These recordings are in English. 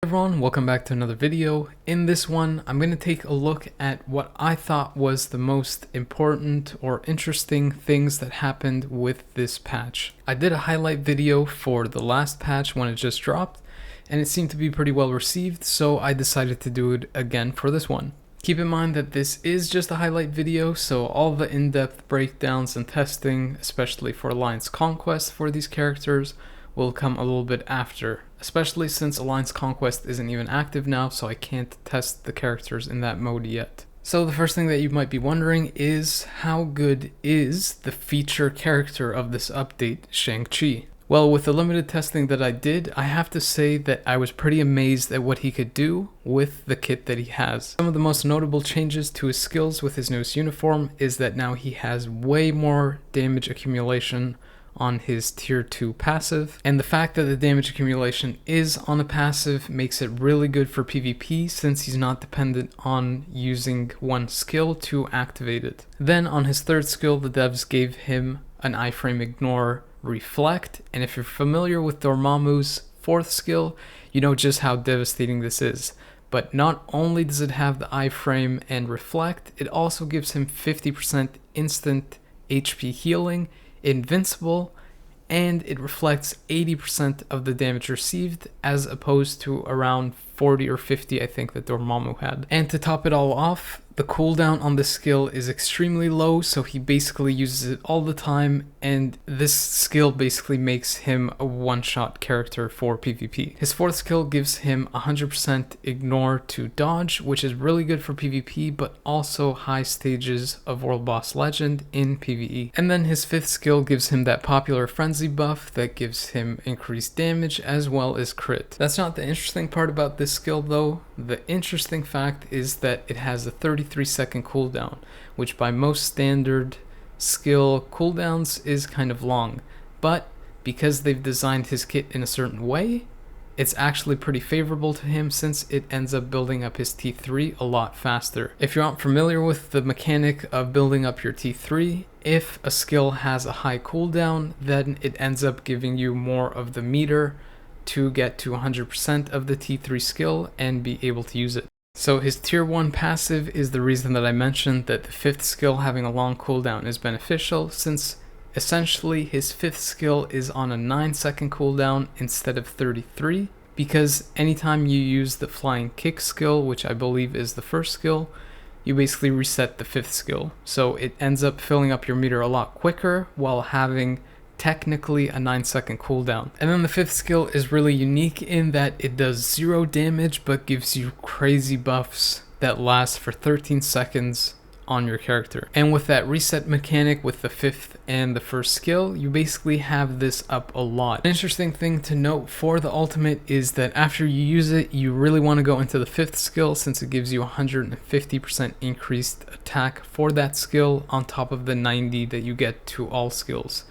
Everyone, welcome back to another video. In this one, I'm going to take a look at what I thought was the most important or interesting things that happened with this patch. I did a highlight video for the last patch when it just dropped, and it seemed to be pretty well received, so I decided to do it again for this one. Keep in mind that this is just a highlight video, so all the in-depth breakdowns and testing, especially for Alliance Conquest for these characters, will come a little bit after, especially since Alliance Conquest isn't even active now, so I can't test the characters in that mode yet. So the first thing that you might be wondering is, how good is the feature character of this update, Shang-Chi? Well, with the limited testing that I did, I have to say that I was pretty amazed at what he could do with the kit that he has. Some of the most notable changes to his skills with his newest uniform is that now he has way more damage accumulation on his tier 2 passive, and the fact that the damage accumulation is on a passive makes it really good for PvP since he's not dependent on using one skill to activate it. Then on his third skill, the devs gave him an iframe ignore reflect, and if you're familiar with Dormammu's fourth skill, you know just how devastating this is. But not only does it have the iframe and reflect, it also gives him 50% instant HP healing, invincible, and it reflects 80% of the damage received as opposed to around 40 or 50 I think that Dormammu had. And to top it all off, the cooldown on this skill is extremely low, so he basically uses it all the time, and this skill basically makes him a one-shot character for PvP. His fourth skill gives him 100% ignore to dodge, which is really good for PvP, but also high stages of World Boss Legend in PvE. And then his fifth skill gives him that popular frenzy buff that gives him increased damage as well as crit. That's not the interesting part about this skill though. The interesting fact is that it has a 33-second cooldown, which by most standard skill cooldowns is kind of long, but because they've designed his kit in a certain way, it's actually pretty favorable to him since it ends up building up his T3 a lot faster. If you aren't familiar with the mechanic of building up your T3, if a skill has a high cooldown, then it ends up giving you more of the meter to get to 100% of the T3 skill and be able to use it. So his tier 1 passive is the reason that I mentioned that the fifth skill having a long cooldown is beneficial, since essentially his fifth skill is on a 9-second cooldown instead of 33, because anytime you use the flying kick skill, which I believe is the first skill, you basically reset the fifth skill. So it ends up filling up your meter a lot quicker while having technically a 9-second cooldown. And then the fifth skill is really unique in that it does 0 damage but gives you crazy buffs that last for 13 seconds on your character. And with that reset mechanic with the fifth and the first skill, you basically have this up a lot. An interesting thing to note for the ultimate is that after you use it, you really want to go into the fifth skill since it gives you 150% increased attack for that skill on top of the 90 that you get to all skills.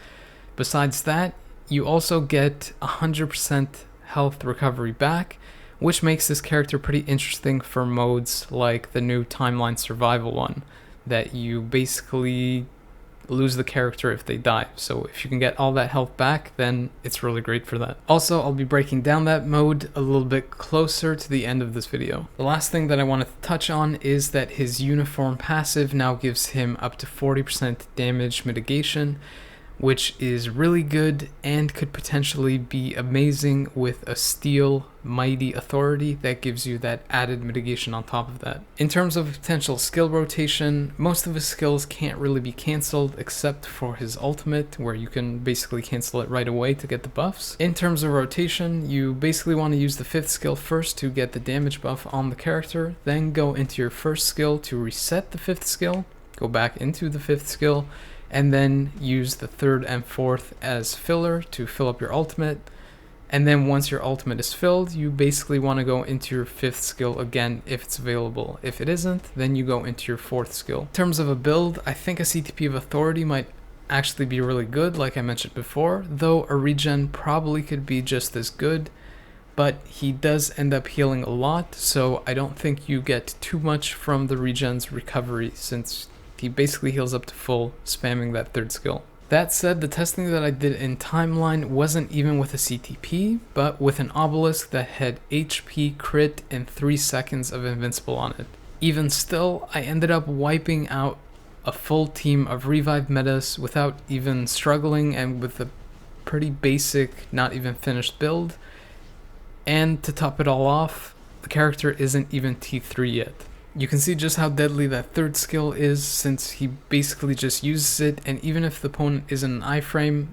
Besides that, you also get 100% health recovery back, which makes this character pretty interesting for modes like the new timeline survival one, that you basically lose the character if they die. So if you can get all that health back, then it's really great for that. Also, I'll be breaking down that mode a little bit closer to the end of this video. The last thing that I want to touch on is that his uniform passive now gives him up to 40% damage mitigation, which is really good and could potentially be amazing with a steel mighty authority that gives you that added mitigation on top of that. In terms of potential skill rotation, most of his skills can't really be cancelled except for his ultimate, where you can basically cancel it right away to get the buffs. In terms of rotation, you basically want to use the fifth skill first to get the damage buff on the character, then go into your first skill to reset the fifth skill, go back into the fifth skill, and then use the third and fourth as filler to fill up your ultimate. And then once your ultimate is filled, you basically want to go into your fifth skill again if it's available. If it isn't, then you go into your fourth skill. In terms of a build, I think a CTP of Authority might actually be really good, like I mentioned before, though a regen probably could be just as good, but he does end up healing a lot, so I don't think you get too much from the regen's recovery since he basically heals up to full, spamming that third skill. That said, the testing that I did in Timeline wasn't even with a CTP, but with an obelisk that had HP, crit, and 3 seconds of invincible on it. Even still, I ended up wiping out a full team of revive metas without even struggling and with a pretty basic, not even finished build. And to top it all off, the character isn't even T3 yet. You can see just how deadly that third skill is, since he basically just uses it, and even if the opponent isn't an iframe,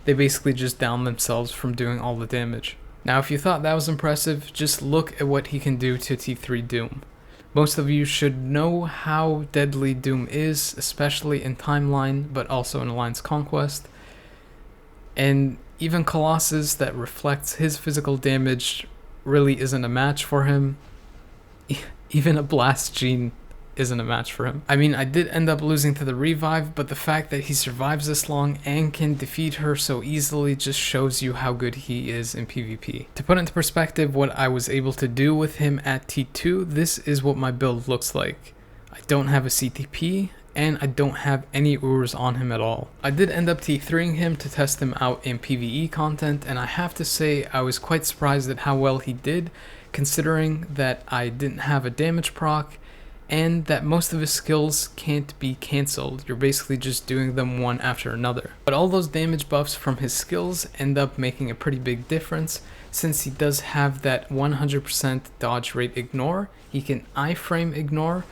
they basically just down themselves from doing all the damage. Now if you thought that was impressive, just look at what he can do to T3 Doom. Most of you should know how deadly Doom is, especially in Timeline, but also in Alliance Conquest. And even Colossus, that reflects his physical damage, really isn't a match for him. Even a Blast Gene isn't a match for him. I mean, I did end up losing to the revive, but the fact that he survives this long and can defeat her so easily just shows you how good he is in PvP. To put into perspective what I was able to do with him at T2, this is what my build looks like. I don't have a CTP, and I don't have any Urs on him at all. I did end up T3ing him to test him out in PvE content, and I have to say I was quite surprised at how well he did, considering that I didn't have a damage proc, and that most of his skills can't be cancelled. You're basically just doing them one after another. But all those damage buffs from his skills end up making a pretty big difference, since he does have that 100% dodge rate ignore, he can iframe ignore,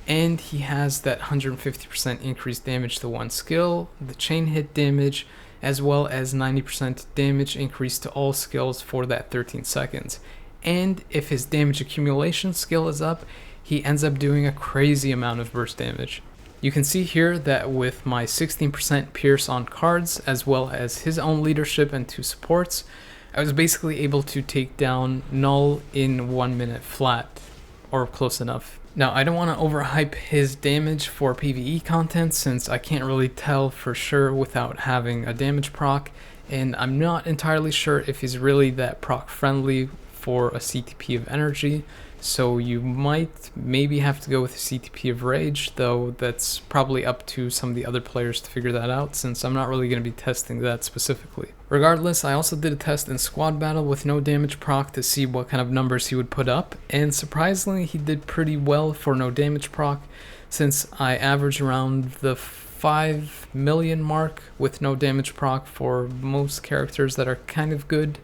and he has that 150% increased damage to one skill, the chain hit damage, as well as 90% damage increase to all skills for that 13 seconds. And if his damage accumulation skill is up, he ends up doing a crazy amount of burst damage. You can see here that with my 16% pierce on cards, as well as his own leadership and 2 supports, I was basically able to take down Null in 1 minute flat, or close enough. Now, I don't want to overhype his damage for PvE content, since I can't really tell for sure without having a damage proc, and I'm not entirely sure if he's really that proc friendly for a CTP of energy, so you might maybe have to go with a CTP of rage, though that's probably up to some of the other players to figure that out, since I'm not really going to be testing that specifically. Regardless, I also did a test in squad battle with no damage proc to see what kind of numbers he would put up, and surprisingly he did pretty well for no damage proc, since I averaged around the 5 million mark with no damage proc for most characters that are kind of good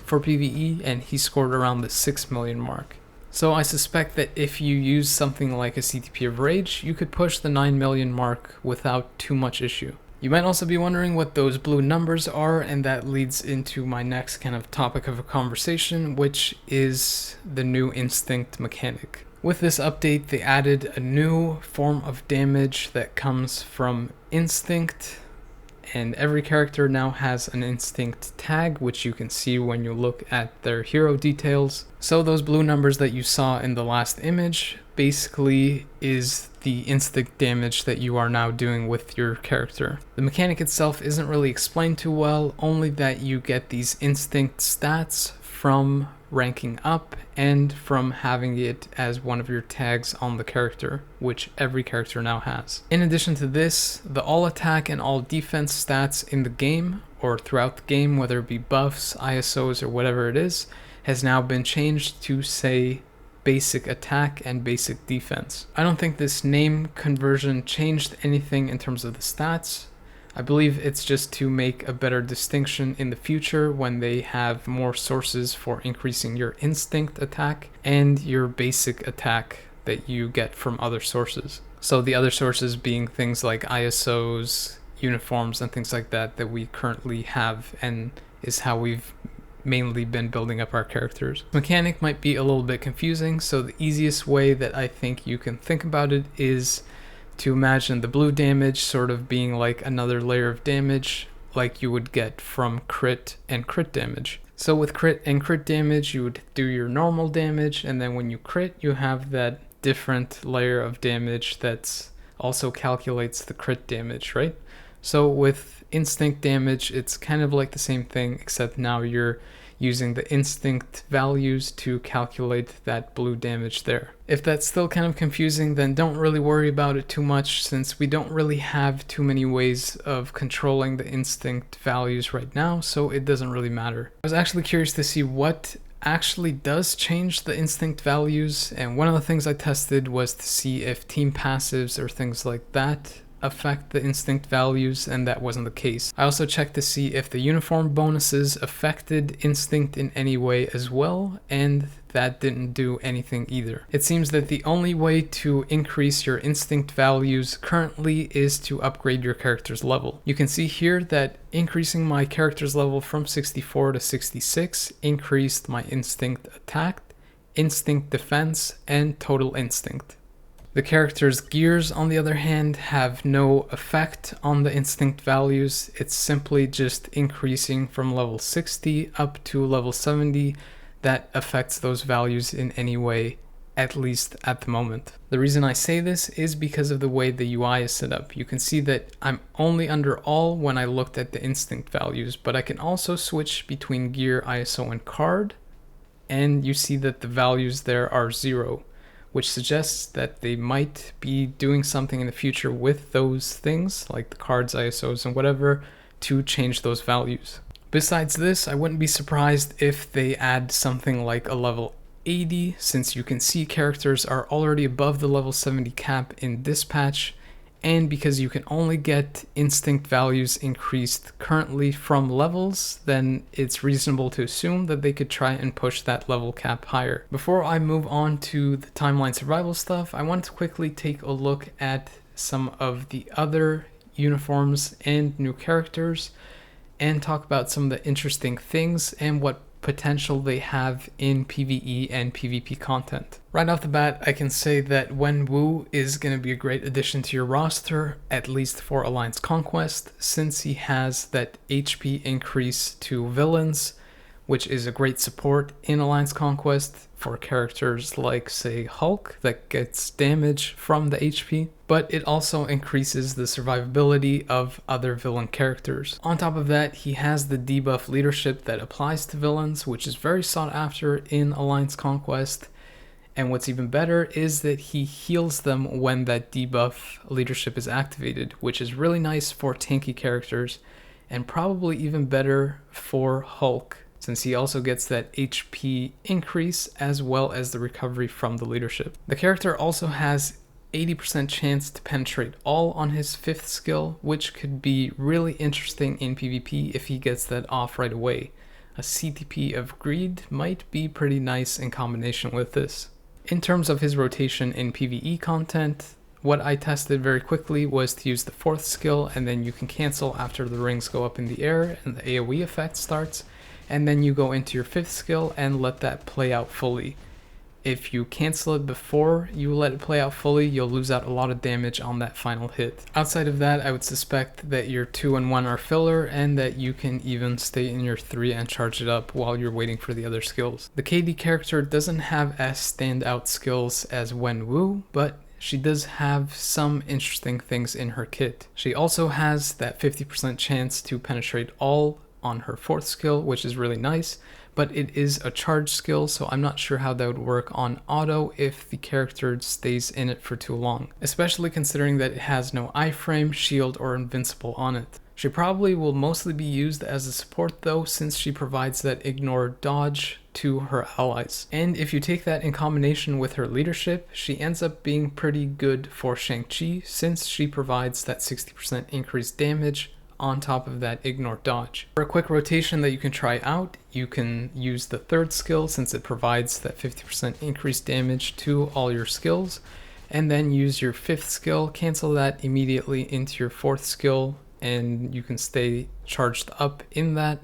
for PvE, and he scored around the 6 million mark. So I suspect that if you use something like a CTP of Rage, you could push the 9 million mark without too much issue. You might also be wondering what those blue numbers are, and that leads into my next kind of topic of a conversation, which is the new instinct mechanic. With this update, they added a new form of damage that comes from instinct, and every character now has an instinct tag, which you can see when you look at their hero details. So those blue numbers that you saw in the last image basically is the instinct damage that you are now doing with your character. The mechanic itself isn't really explained too well, only that you get these instinct stats from ranking up and from having it as one of your tags on the character, which every character now has. In addition to this, the all attack and all defense stats in the game or throughout the game, whether it be buffs, ISOs, or whatever it is, has now been changed to say basic attack and basic defense. I don't think this name conversion changed anything in terms of the stats. I believe it's just to make a better distinction in the future when they have more sources for increasing your instinct attack and your basic attack that you get from other sources. So the other sources being things like ISOs, uniforms, and things like that that we currently have, and is how we've mainly been building up our characters. Mechanic might be a little bit confusing, so the easiest way that I think you can think about it is to imagine the blue damage sort of being like another layer of damage like you would get from crit and crit damage. So with crit and crit damage, you would do your normal damage, and then when you crit, you have that different layer of damage that's also calculates the crit damage, right? So with instinct damage, it's kind of like the same thing, except now you're using the instinct values to calculate that blue damage there. If that's still kind of confusing, then don't really worry about it too much, since we don't really have too many ways of controlling the instinct values right now, so it doesn't really matter. I was actually curious to see what actually does change the instinct values, and one of the things I tested was to see if team passives or things like that affect the instinct values, and that wasn't the case. I also checked to see if the uniform bonuses affected instinct in any way as well, and that didn't do anything either. It seems that the only way to increase your instinct values currently is to upgrade your character's level. You can see here that increasing my character's level from 64 to 66 increased my instinct attack, instinct defense, and total instinct. The character's gears, on the other hand, have no effect on the instinct values. It's simply just increasing from level 60 up to level 70 that affects those values in any way, at least at the moment. The reason I say this is because of the way the UI is set up. You can see that I'm only under all when I looked at the instinct values, but I can also switch between gear, ISO, and card, and you see that the values there are 0. Which suggests that they might be doing something in the future with those things, like the cards, ISOs, and whatever, to change those values. Besides this, I wouldn't be surprised if they add something like a level 80, since you can see characters are already above the level 70 cap in this patch, and because you can only get instinct values increased currently from levels, then it's reasonable to assume that they could try and push that level cap higher. Before I move on to the timeline survival stuff, I want to quickly take a look at some of the other uniforms and new characters, and talk about some of the interesting things and what potential they have in PvE and PvP content. Right off the bat, I can say that Wen Wu is going to be a great addition to your roster, at least for Alliance Conquest, since he has that HP increase to villains, which is a great support in Alliance Conquest for characters like, say, Hulk, that gets damage from the HP, but it also increases the survivability of other villain characters. On top of that, he has the debuff leadership that applies to villains, which is very sought after in Alliance Conquest, and what's even better is that he heals them when that debuff leadership is activated, which is really nice for tanky characters, and probably even better for Hulk, since he also gets that HP increase as well as the recovery from the leadership. The character also has 80% chance to penetrate all on his 5th skill, which could be really interesting in PvP if he gets that off right away. A CTP of Greed might be pretty nice in combination with this. In terms of his rotation in PvE content, what I tested very quickly was to use the 4th skill, and then you can cancel after the rings go up in the air and the AoE effect starts, and then you go into your 5th skill and let that play out fully. If you cancel it before you let it play out fully, you'll lose out a lot of damage on that final hit. Outside of that, I would suspect that your 2 and 1 are filler, and that you can even stay in your 3 and charge it up while you're waiting for the other skills. The KD character doesn't have as standout skills as Wen Wu, but she does have some interesting things in her kit. She also has that 50% chance to penetrate all on her 4th skill, which is really nice, but it is a charge skill, so I'm not sure how that would work on auto if the character stays in it for too long, especially considering that it has no iframe, shield, or invincible on it. She probably will mostly be used as a support though, since she provides that ignore dodge to her allies. And if you take that in combination with her leadership, she ends up being pretty good for Shang-Chi, since she provides that 60% increased damage on top of that ignore dodge. For a quick rotation that you can try out, you can use the 3rd skill since it provides that 50% increased damage to all your skills, and then use your 5th skill, cancel that immediately into your 4th skill, and you can stay charged up in that,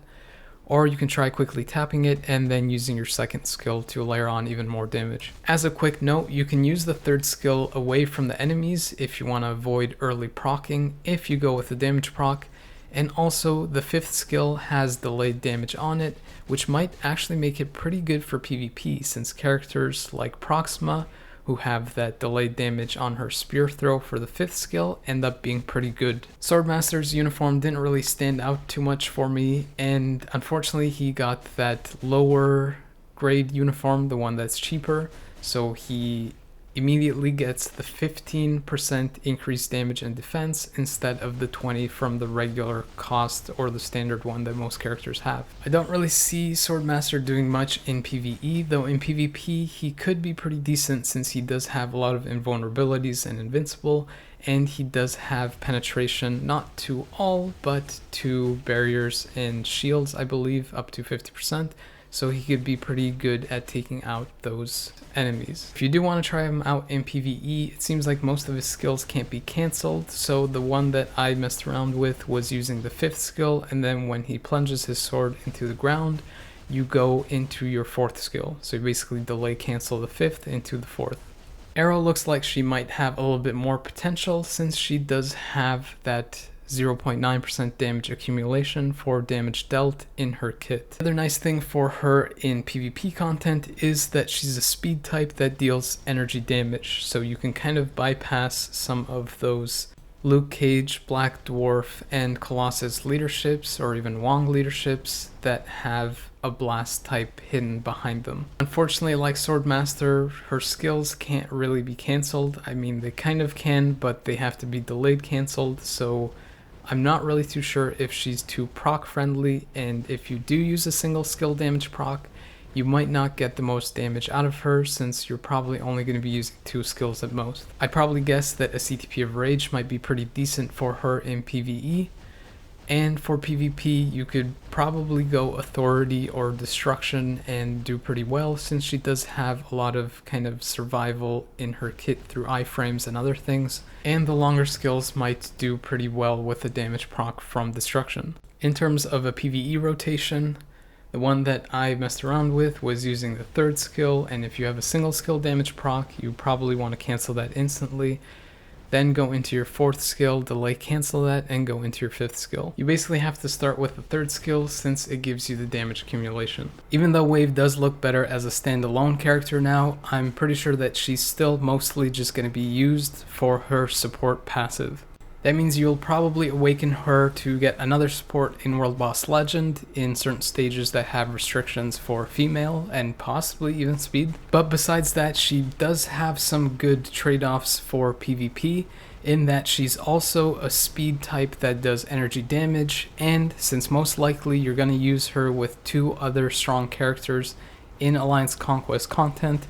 or you can try quickly tapping it and then using your 2nd skill to layer on even more damage. As a quick note, you can use the 3rd skill away from the enemies if you want to avoid early proccing if you go with the damage proc, and also the 5th skill has delayed damage on it, which might actually make it pretty good for PvP, since characters like Proxima who have that delayed damage on her spear throw for the 5th skill end up being pretty good. Swordmaster's uniform didn't really stand out too much for me, and unfortunately he got that lower grade uniform, the one that's cheaper, so he immediately gets the 15% increased damage and defense instead of the 20 from the regular cost or the standard one that most characters have. I don't really see Swordmaster doing much in PvE, though in PvP he could be pretty decent since he does have a lot of invulnerabilities and invincible, and he does have penetration, not to all, but to barriers and shields, I believe, up to 50%. So he could be pretty good at taking out those enemies. If you do want to try him out in PvE, it seems like most of his skills can't be cancelled, so the one that I messed around with was using the 5th skill, and then when he plunges his sword into the ground, you go into your 4th skill. So you basically delay cancel the 5th into the 4th. Arrow looks like she might have a little bit more potential since she does have that 0.9% damage accumulation for damage dealt in her kit. The other nice thing for her in PvP content is that she's a speed type that deals energy damage, so you can kind of bypass some of those Luke Cage, Black Dwarf, and Colossus leaderships, or even Wong leaderships that have a blast type hidden behind them. Unfortunately, like Swordmaster, her skills can't really be cancelled. I mean, they kind of can, but they have to be delayed cancelled, so I'm not really too sure if she's too proc friendly, and if you do use a single skill damage proc, you might not get the most damage out of her since you're probably only going to be using 2 skills at most. I'd probably guess that a CTP of Rage might be pretty decent for her in PvE, and for PvP you could probably go Authority or Destruction and do pretty well since she does have a lot of kind of survival in her kit through iframes and other things, and the longer skills might do pretty well with the damage proc from Destruction. In terms of a PvE rotation, the one that I messed around with was using the 3rd skill, and if you have a single skill damage proc, you probably want to cancel that instantly. Then go into your 4th skill, delay cancel that, and go into your 5th skill. You basically have to start with the 3rd skill since it gives you the damage accumulation. Even though Wave does look better as a standalone character now, I'm pretty sure that she's still mostly just going to be used for her support passive. That means you'll probably awaken her to get another support in World Boss Legend in certain stages that have restrictions for female and possibly even speed. But besides that, she does have some good trade-offs for PvP in that she's also a speed type that does energy damage, and since most likely you're going to use her with 2 other strong characters in Alliance Conquest content,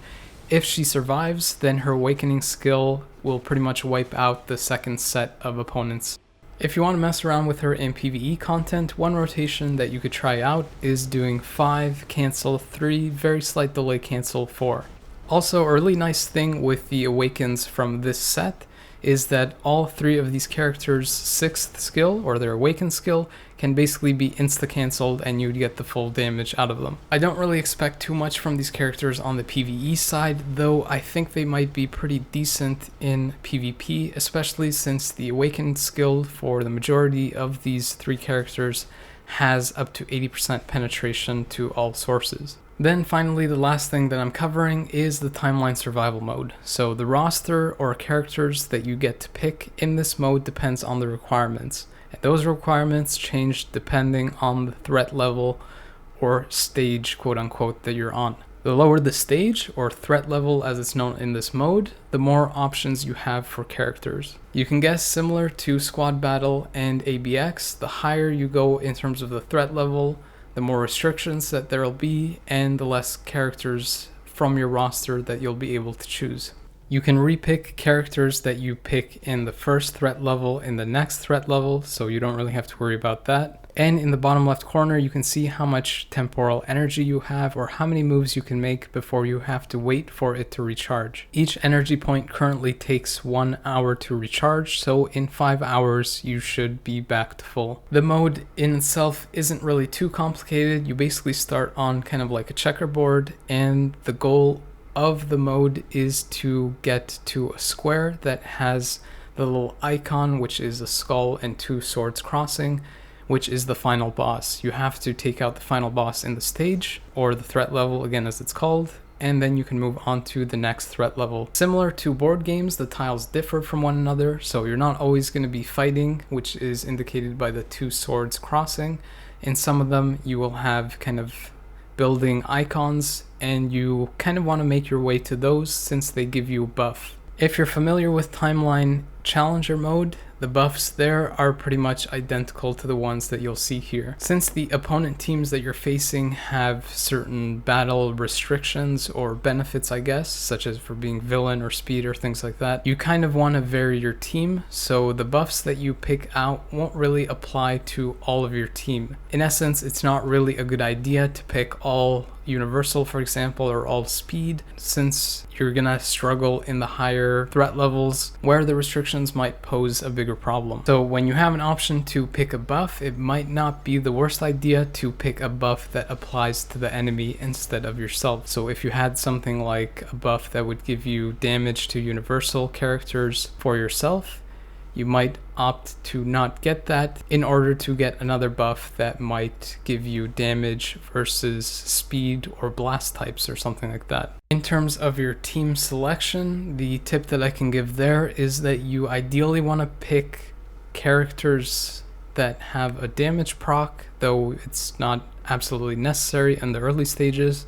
if she survives, then her awakening skill will pretty much wipe out the 2nd set of opponents. If you want to mess around with her in PvE content, one rotation that you could try out is doing 5, cancel 3, very slight delay cancel 4. Also, a really nice thing with the awakens from this set is that all 3 of these characters' 6th skill, or their awaken skill, can basically be insta-cancelled and you'd get the full damage out of them. I don't really expect too much from these characters on the PvE side, though I think they might be pretty decent in PvP, especially since the awakened skill for the majority of these 3 characters has up to 80% penetration to all sources. Then finally, the last thing that I'm covering is the timeline survival mode. So the roster or characters that you get to pick in this mode depends on the requirements. And those requirements change depending on the threat level or stage, quote unquote, that you're on. The lower the stage or threat level as it's known in this mode, the more options you have for characters. You can guess similar to Squad Battle and ABX, the higher you go in terms of the threat level, the more restrictions that there will be, and the less characters from your roster that you'll be able to choose. You can repick characters that you pick in the first threat level in the next threat level, so you don't really have to worry about that. And in the bottom left corner, you can see how much temporal energy you have or how many moves you can make before you have to wait for it to recharge. Each energy point currently takes 1 hour to recharge, so in 5 hours you should be back to full. The mode in itself isn't really too complicated. You basically start on kind of like a checkerboard, and the goal of the mode is to get to a square that has the little icon, which is a skull and 2 swords crossing, which is the final boss. You have to take out the final boss in the stage, or the threat level again as it's called, and then you can move on to the next threat level. Similar to board games, the tiles differ from one another, so you're not always going to be fighting, which is indicated by the two swords crossing. In some of them, you will have kind of building icons, and you kind of want to make your way to those since they give you a buff. If you're familiar with Timeline Challenger mode, the buffs there are pretty much identical to the ones that you'll see here. Since the opponent teams that you're facing have certain battle restrictions or benefits, I guess, such as for being villain or speed or things like that, you kind of want to vary your team, so the buffs that you pick out won't really apply to all of your team. In essence, it's not really a good idea to pick all universal, for example, or all speed, since you're gonna struggle in the higher threat levels where the restrictions might pose a bigger problem. So when you have an option to pick a buff, it might not be the worst idea to pick a buff that applies to the enemy instead of yourself. So if you had something like a buff that would give you damage to universal characters for yourself, you might opt to not get that in order to get another buff that might give you damage versus speed or blast types or something like that. In terms of your team selection, the tip that I can give there is that you ideally want to pick characters that have a damage proc, though it's not absolutely necessary in the early stages.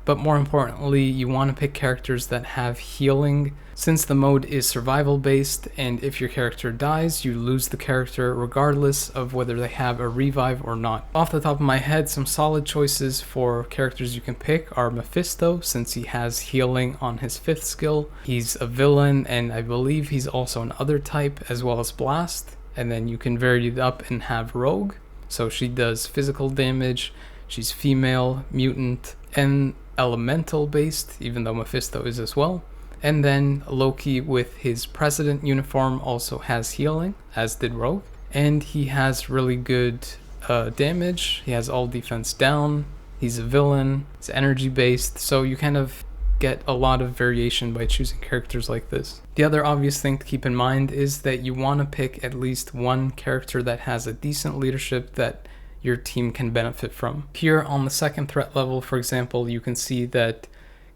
But more importantly, you want to pick characters that have healing, since the mode is survival based, and if your character dies, you lose the character regardless of whether they have a revive or not. Off the top of my head, some solid choices for characters you can pick are Mephisto, since he has healing on his 5th skill. He's a villain, and I believe he's also an other type, as well as Blast. And then you can vary it up and have Rogue, so she does physical damage, she's female, mutant, and elemental based, even though Mephisto is as well. And then Loki with his president uniform also has healing, as did Rogue, and he has really good damage. He has all defense down, he's a villain, it's energy based, so you kind of get a lot of variation by choosing characters like this. The other obvious thing to keep in mind is that you want to pick at least one character that has a decent leadership that your team can benefit from. Here on the 2nd threat level, for example, you can see that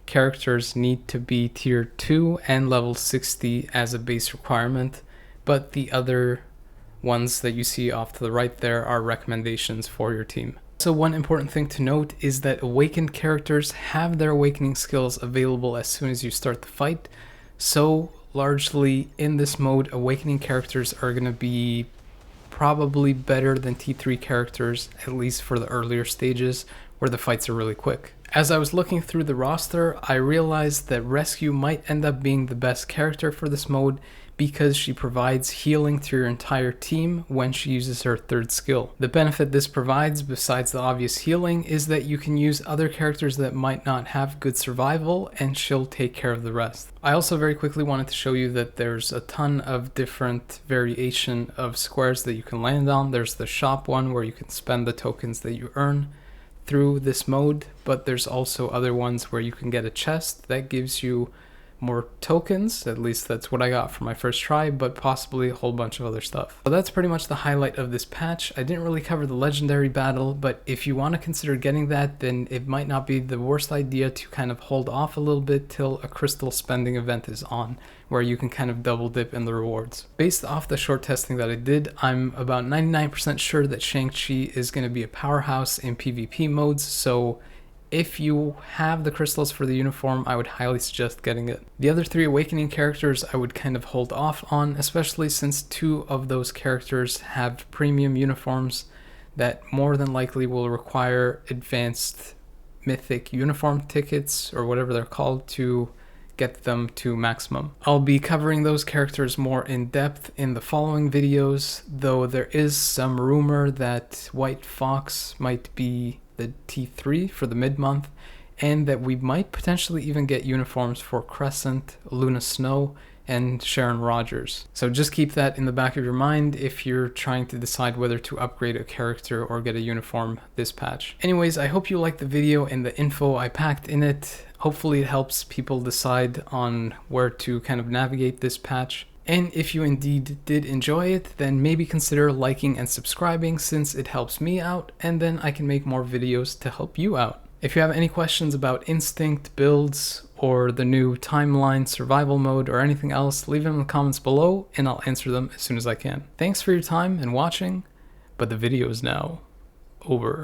characters need to be tier 2 and level 60 as a base requirement, but the other ones that you see off to the right there are recommendations for your team. So one important thing to note is that awakened characters have their awakening skills available as soon as you start the fight, so largely in this mode, awakening characters are going to be probably better than T3 characters, at least for the earlier stages where the fights are really quick. As I was looking through the roster, I realized that Rescue might end up being the best character for this mode because she provides healing to your entire team when she uses her 3rd skill. The benefit this provides, besides the obvious healing, is that you can use other characters that might not have good survival and she'll take care of the rest. I also very quickly wanted to show you that there's a ton of different variation of squares that you can land on. There's the shop one where you can spend the tokens that you earn through this mode, but there's also other ones where you can get a chest that gives you more tokens, at least that's what I got for my first try, but possibly a whole bunch of other stuff. So that's pretty much the highlight of this patch. I didn't really cover the legendary battle, but if you want to consider getting that, then it might not be the worst idea to kind of hold off a little bit till a crystal spending event is on, where you can kind of double dip in the rewards. Based off the short testing that I did, I'm about 99% sure that Shang-Chi is going to be a powerhouse in PvP modes, so if you have the crystals for the uniform, I would highly suggest getting it. The other 3 awakening characters I would kind of hold off on, especially since 2 of those characters have premium uniforms that more than likely will require advanced mythic uniform tickets, or whatever they're called, to get them to maximum. I'll be covering those characters more in depth in the following videos, though there is some rumor that White Fox might be the T3 for the mid-month, and that we might potentially even get uniforms for Crescent, Luna Snow, and Sharon Rogers. So just keep that in the back of your mind if you're trying to decide whether to upgrade a character or get a uniform this patch. Anyways, I hope you liked the video and the info I packed in it. Hopefully it helps people decide on where to kind of navigate this patch. And if you indeed did enjoy it, then maybe consider liking and subscribing, since it helps me out, and then I can make more videos to help you out. If you have any questions about Instinct builds or the new timeline survival mode or anything else, leave them in the comments below and I'll answer them as soon as I can. Thanks for your time and watching, but the video is now over.